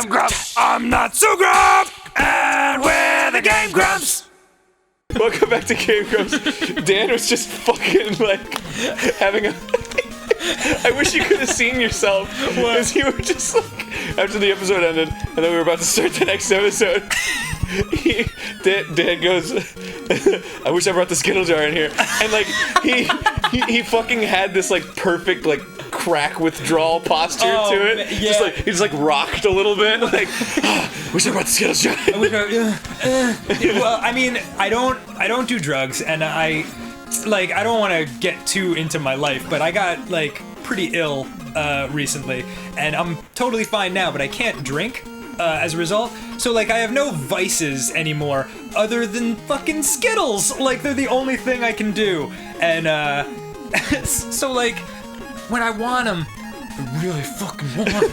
I'm Grumps. I'm not so Grump. And we're the Game Grumps. Welcome back to GameGrumps. Dan was just fucking like having a. I wish you could have seen yourself as you were just like after the episode ended, and then we were about to start the next episode. Dan goes, I wish I brought the Skittle jar in here, and like he fucking had this like perfect like crack withdrawal posture to it. Yeah. Just like he just like rocked a little bit, like wish I brought the Skittle jar. Well, I mean, I don't do drugs, and I don't want to get too into my life, but I got like pretty ill recently, and I'm totally fine now, but I can't drink as a result. So like I have no vices anymore other than fucking Skittles. Like they're the only thing I can do. And so like when I want them, I really fucking want them.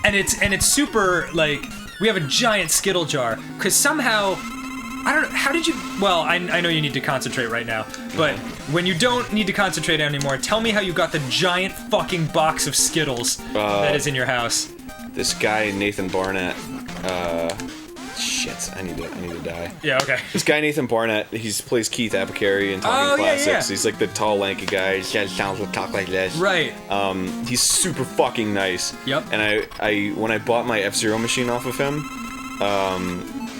and it's super like we have a giant Skittle jar cuz somehow I don't know, how did you... Well, I know you need to concentrate right now, but when you don't need to concentrate anymore, tell me how you got the giant fucking box of Skittles that is in your house. This guy, Nathan Barnett, shit, I need to die. Yeah, okay. This guy, Nathan Barnett, he plays Keith Apicary in Talking Classics. Yeah. He's like the tall, lanky guy. He has sounds will talk like this. Right. He's super fucking nice. Yep. And I when I bought my F-Zero machine off of him,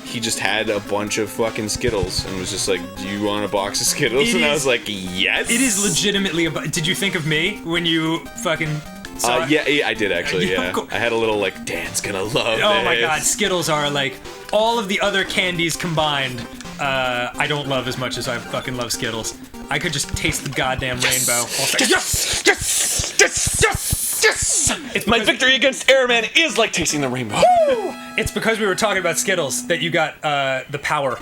he just had a bunch of fucking Skittles and was just like, do you want a box of Skittles? I was like, yes. It is legitimately did you think of me when you fucking saw it? Yeah, I did actually, yeah. Cool. I had a little like, Dan's gonna love this. Oh my god, Skittles are like, all of the other candies combined, I don't love as much as I fucking love Skittles. I could just taste the goddamn rainbow. Yes! Yes! Yes! Yes! Yes! My victory against Airman is like tasting the rainbow. Woo! It's because we were talking about Skittles that you got the power.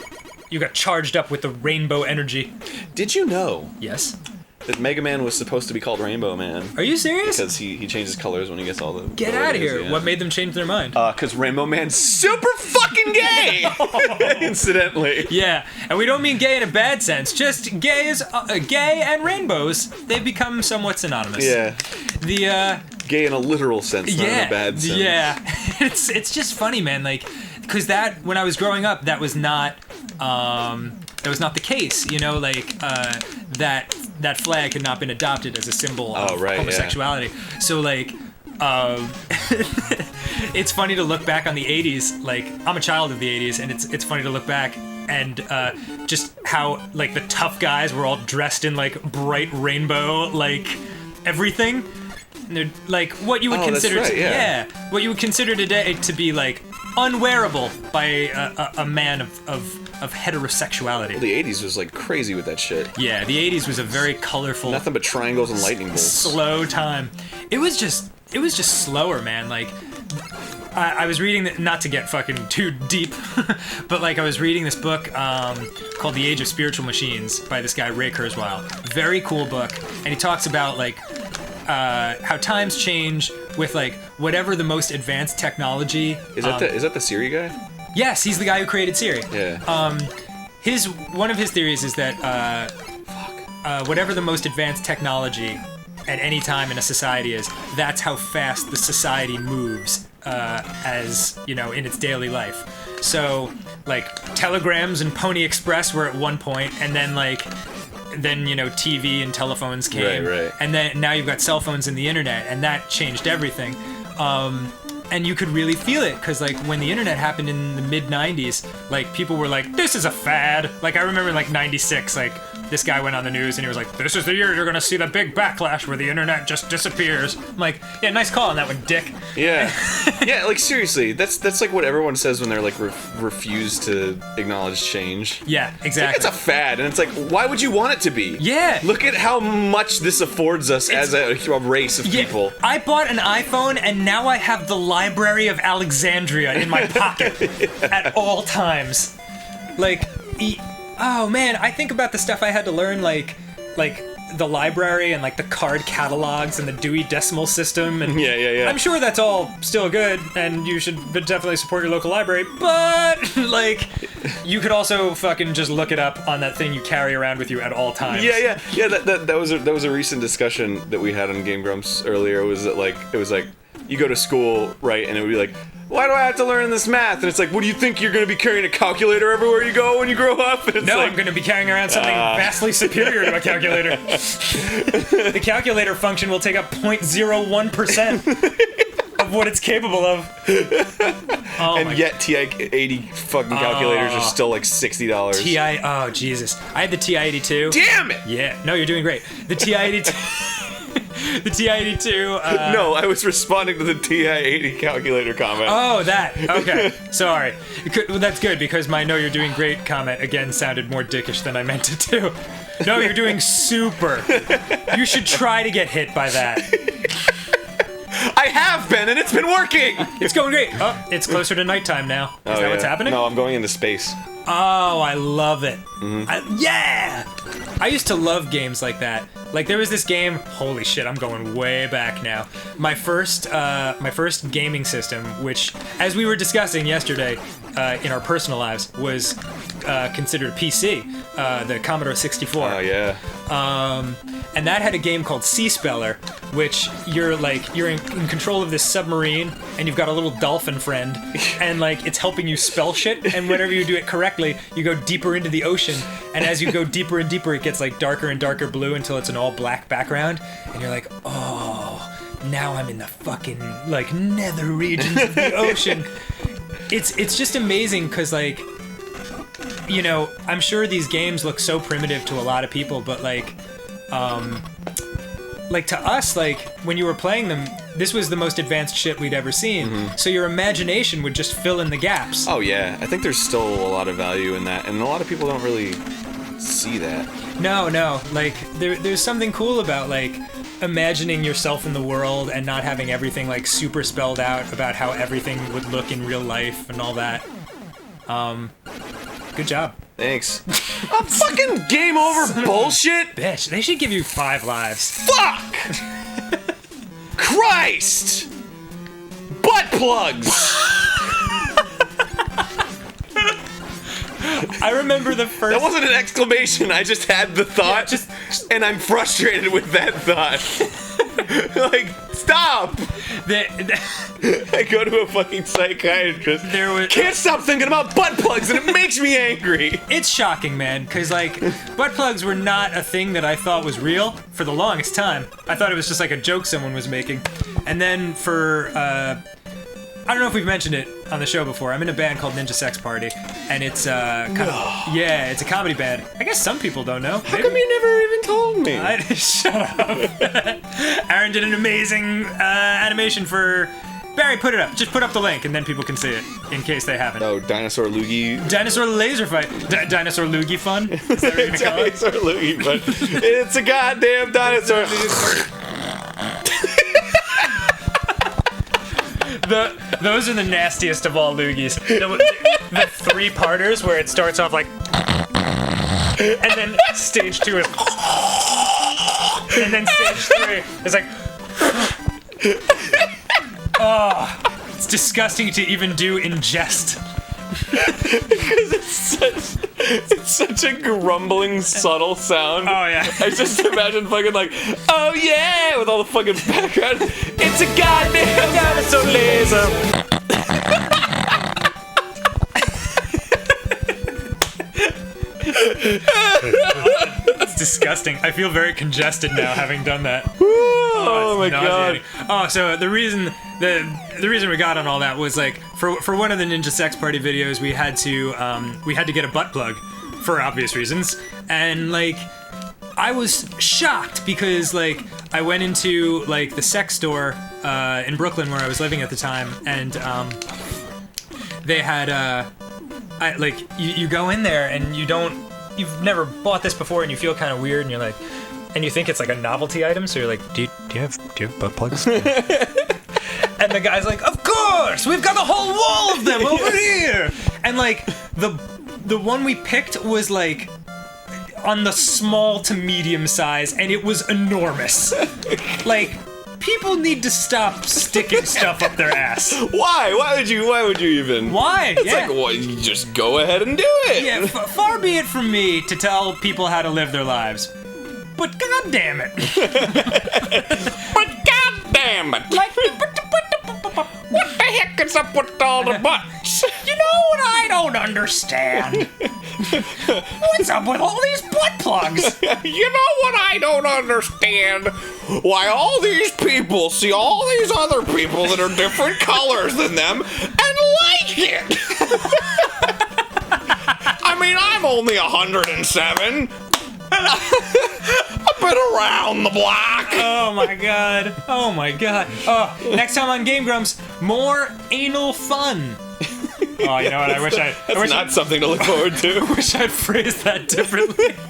You got charged up with the rainbow energy. Did you know? Yes. That Mega Man was supposed to be called Rainbow Man. Are you serious? Because he changes colors when he gets all the... Get out of here. Yeah. What made them change their mind? Because Rainbow Man's super fucking gay! Incidentally. Yeah, and we don't mean gay in a bad sense. Just gay and rainbows, they've become somewhat synonymous. Yeah. The, gay in a literal sense, not in a bad sense. Yeah. It's just funny, man, like, because that, when I was growing up, that was not the case, you know, like, that flag had not been adopted as a symbol of homosexuality. Yeah. So, like, it's funny to look back on the 80s, like, I'm a child of the 80s, and it's funny to look back and just how, like, the tough guys were all dressed in, like, bright rainbow, like, everything. And they're, like, what you would consider what you would consider today to be, like, unwearable by a man of heterosexuality. Well, the 80s was like crazy with that shit. Yeah, the 80s was a very colorful... Nothing but triangles and lightning bolts. Slow time. It was just slower, man. Like, I was reading... Not to get fucking too deep, but like I was reading this book called The Age of Spiritual Machines by this guy, Ray Kurzweil. Very cool book. And he talks about, like, how times change with, like, whatever the most advanced technology... Is that the Siri guy? Yes, he's the guy who created Siri. Yeah. One of his theories is that whatever the most advanced technology at any time in a society is, that's how fast the society moves as, you know, in its daily life. So, like, telegrams and Pony Express were at one point, and then, like, you know, TV and telephones came. Right. And then now you've got cell phones and the internet, and that changed everything. And you could really feel it, because, like, when the internet happened in the mid-90s, like, people were like, this is a fad. Like, I remember in, like, 96, like, this guy went on the news and he was like, this is the year you're gonna see the big backlash where the internet just disappears. I'm like, yeah, nice call on that one, dick. Yeah. Yeah, like, seriously, that's like what everyone says when they're, like, refuse to acknowledge change. Yeah, exactly. It's a fad, and it's like, why would you want it to be? Yeah. Look at how much this affords us as a race of people. I bought an iPhone, and now I have the Library of Alexandria in my pocket at all times. Like, oh man, I think about the stuff I had to learn, like the library and like the card catalogs and the Dewey Decimal System, and Yeah. I'm sure that's all still good, and you should definitely support your local library. But like, you could also fucking just look it up on that thing you carry around with you at all times. Yeah. That was a recent discussion that we had on Game Grumps earlier. It was like you go to school, right, and it would be like, why do I have to learn this math? And it's like, what do you think, you're going to be carrying a calculator everywhere you go when you grow up? And it's No, like, I'm going to be carrying around something vastly superior to a calculator. The calculator function will take up 0.01% of what it's capable of. and yet TI-80 fucking calculators are still like $60. Oh, Jesus. I had the TI-82. Damn it! Yeah. No, you're doing great. The TI-82... The TI-82... No, I was responding to the TI-80 calculator comment. Oh, that. Okay. Sorry. Well, that's good, because my "no, you're doing great" comment again sounded more dickish than I meant it to. No, you're doing super. You should try to get hit by that. I have been, and it's been working! It's going great. Oh, it's closer to nighttime now. Is that what's happening? No, I'm going into space. Oh, I love it. Yeah! I used to love games like that. Like, there was this game, holy shit, I'm going way back now. My first gaming system, which, as we were discussing yesterday in our personal lives, was considered a PC, the Commodore 64. Oh, yeah. And that had a game called Sea Speller, which you're in control of this submarine, and you've got a little dolphin friend, and like it's helping you spell shit, and whenever you do it correctly, you go deeper into the ocean, and as you go deeper and deeper, it gets like darker and darker blue until it's an all black background, and you're like, oh, now I'm in the fucking like nether regions of the ocean. It's just amazing, because like, you know, I'm sure these games look so primitive to a lot of people, but like to us, like, when you were playing them, this was the most advanced shit we'd ever seen. So your imagination would just fill in the gaps. Oh, yeah. I think there's still a lot of value in that, and a lot of people don't really see that. No. Like, there's something cool about, like, imagining yourself in the world and not having everything, like, super spelled out about how everything would look in real life and all that. Good job. Thanks. A fucking game over bullshit? Bitch, they should give you 5 lives. Fuck! Christ! Butt plugs! I remember the first... That wasn't an exclamation, I just had the thought, and I'm frustrated with that thought. Like, stop! I go to a fucking psychiatrist. Can't stop thinking about butt plugs, and it makes me angry. It's shocking, man, because like butt plugs were not a thing that I thought was real for the longest time. I thought it was just like a joke someone was making, and then for I don't know if we've mentioned it on the show before. I'm in a band called Ninja Sex Party, and it's it's a comedy band. I guess some people don't know. How come you never even told me? Shut up. Aaron did an amazing animation for... Barry, put it up. Just put up the link, and then people can see it, in case they haven't. Oh, Dinosaur Loogie. Dinosaur laser fight. Dinosaur Loogie fun? Is that what you're gonna call it? Dinosaur Loogie fun. It's a goddamn dinosaur. Those are the nastiest of all loogies. The 3-parters where it starts off like, and then stage 2 is, and then stage 3 is like, oh, it's disgusting to even do in jest. Because it's such a grumbling, subtle sound. Oh yeah. I just imagine fucking like, oh yeah, with all the fucking background. It's a goddamn dinosaur laser. It's disgusting. I feel very congested now having done that. Oh my god. Oh, so the reason we got on all that was like for one of the Ninja Sex Party videos we had to get a butt plug for obvious reasons, and like I was shocked because like I went into like the sex store in Brooklyn where I was living at the time, and they had you go in there and you've never bought this before and you feel kind of weird and you're like, and you think it's like a novelty item, so you're like, do you have butt plugs? And the guy's like, of course, we've got a whole wall of them over here. And like the one we picked was like on the small to medium size, and it was enormous. Like, people need to stop sticking stuff up their ass. Why? Why would you even? Why? It's like, well, you just go ahead and do it. Yeah, far be it from me to tell people how to live their lives. But god damn it. But god damn it. Like, What the heck is up with all the butts? you know what I don't understand? What's up with all these butt plugs? You know what I don't understand? Why all these people see all these other people that are different colors than them and like it. I mean, I'm only 107. I've been around the block. Oh my god. Oh my god. Oh, next time on GameGrumps, more anal fun. Oh, you know what? I wish That's not something to look forward to. I wish I'd phrased that differently.